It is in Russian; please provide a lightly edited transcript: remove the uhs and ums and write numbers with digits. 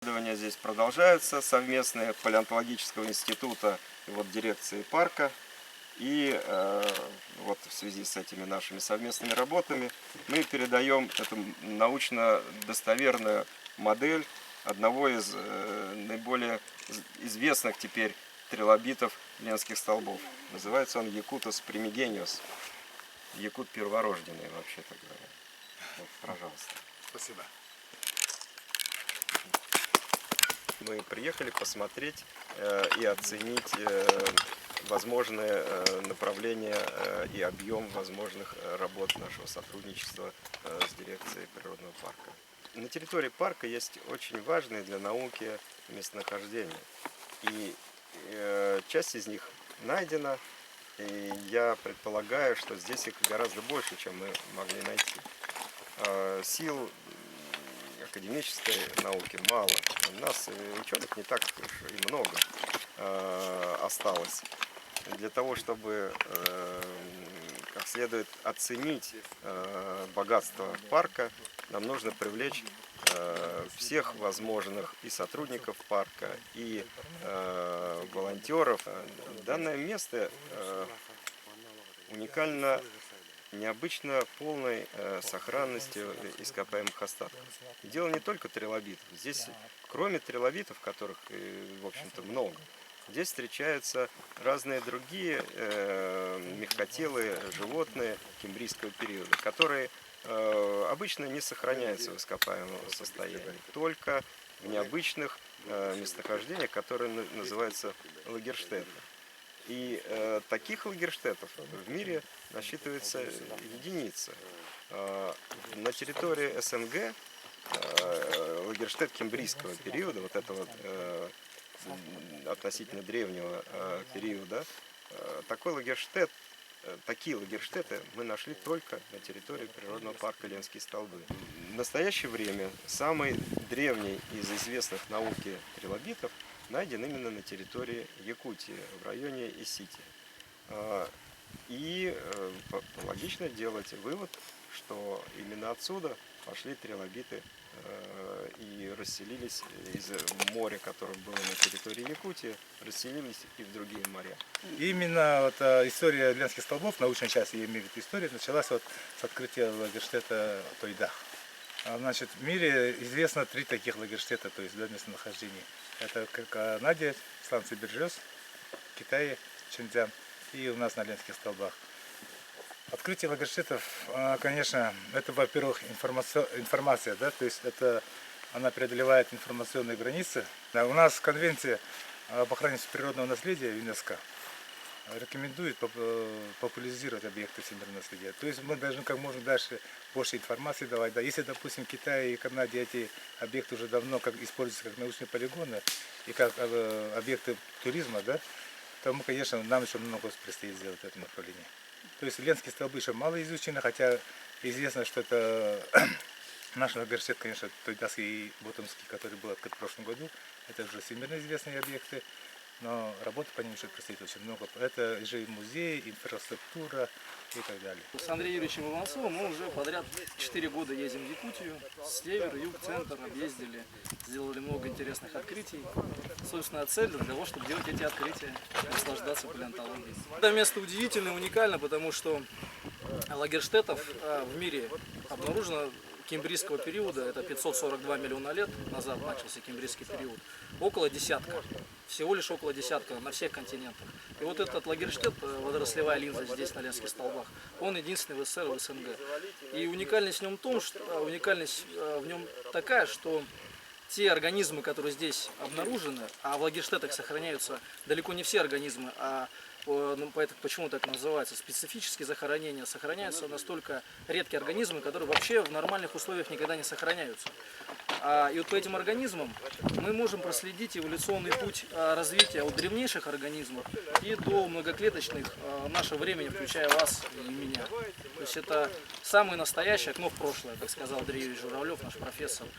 Исследования здесь продолжаются, совместные палеонтологического института и вот дирекции парка. И вот в связи с этими нашими совместными работами мы передаем эту научно достоверную модель одного из наиболее известных теперь трилобитов ленских столбов. Называется он Якутус примигениус. Якут перворожденный, вообще-то говоря. Вот, пожалуйста. Спасибо. Мы приехали посмотреть и оценить возможные направления и объем возможных работ нашего сотрудничества с дирекцией природного парка. На территории парка есть очень важные для науки местонахождения. И часть из них найдена, и я предполагаю, что здесь их гораздо больше, чем мы могли найти. Сил академической науки мало. У нас ученых не так уж и много осталось. Для того, чтобы как следует оценить богатство парка, нам нужно привлечь всех возможных и сотрудников парка, и волонтеров. Данное место уникально необычно полной сохранностью ископаемых остатков. И дело не только трилобитов. Здесь, кроме трилобитов, которых, в общем-то, много, здесь встречаются разные другие мягкотелые животные кембрийского периода, которые обычно не сохраняются в ископаемом состоянии, только в необычных местонахождениях, которые называются лагерштеты. И таких лагерштетов в мире насчитывается единица. На территории СНГ лагерштет кембрийского периода, вот этого относительно древнего периода, такой лагерштет, такие лагерштеты мы нашли только на территории природного парка Ленские столбы. В настоящее время самый древний из известных науке трилобитов найден именно на территории Якутии, в районе Исити. И логично делать вывод, что именно отсюда пошли трилобиты и расселились из моря, которое было на территории Якутии, расселились и в другие моря. Именно вот, история ленских столбов, научная часть, я имею в виду история, началась вот с открытия лагерштета Тойдах. Значит, в мире известно 3 таких лагерштета, то есть до местонахождения. Это Канаде, станции Берджиос, Китае, Чэньцзян и у нас на ленских столбах. Открытие лагерштетов, конечно, это, во-первых, информация, да, то есть это она преодолевает информационные границы. Да, у нас конвенция об охране природного наследия ЮНЕСКО рекомендует популяризировать объекты всемирного наследия. То есть мы должны как можно дальше больше информации давать. Да. Если, допустим, в Китае и Канаде эти объекты уже давно используются как научные полигоны и как объекты туризма, да, то мы, конечно, нам еще много предстоит сделать в этом направлении. То есть ленские столбы еще мало изучены, хотя известно, что это наш лагерштет, конечно, Тойдахский и Ботомский, который был открыт в прошлом году, это уже всемирно известные объекты. Но работы по ним еще предстоит очень много. Это же и музей, инфраструктура и так далее. С Андреем Юрьевичем Иванцовым мы уже подряд 4 года ездим в Якутию. Север, юг, центр объездили, сделали много интересных открытий. Собственно, цель для того, чтобы делать эти открытия, наслаждаться палеонтологией. Это место удивительно, уникально, потому что лагерштетов в мире обнаружено кембрийского периода, это 542 миллиона лет назад начался кембрийский период, около десятка. Всего лишь около десятка на всех континентах. И вот этот лагерштет, водорослевая линза здесь на ленских столбах, он единственный в СССР и в СНГ. И уникальность в нем такая, что те организмы, которые здесь обнаружены, а в лагерштетах сохраняются далеко не все организмы, почему так называется, специфические захоронения, сохраняются настолько редкие организмы, которые вообще в нормальных условиях никогда не сохраняются. И вот по этим организмам мы можем проследить эволюционный путь развития от древнейших организмов и до многоклеточных нашего времени, включая вас и меня. То есть это самое настоящее окно в прошлое, как сказал Андрей Юрьевич Журавлев, наш профессор.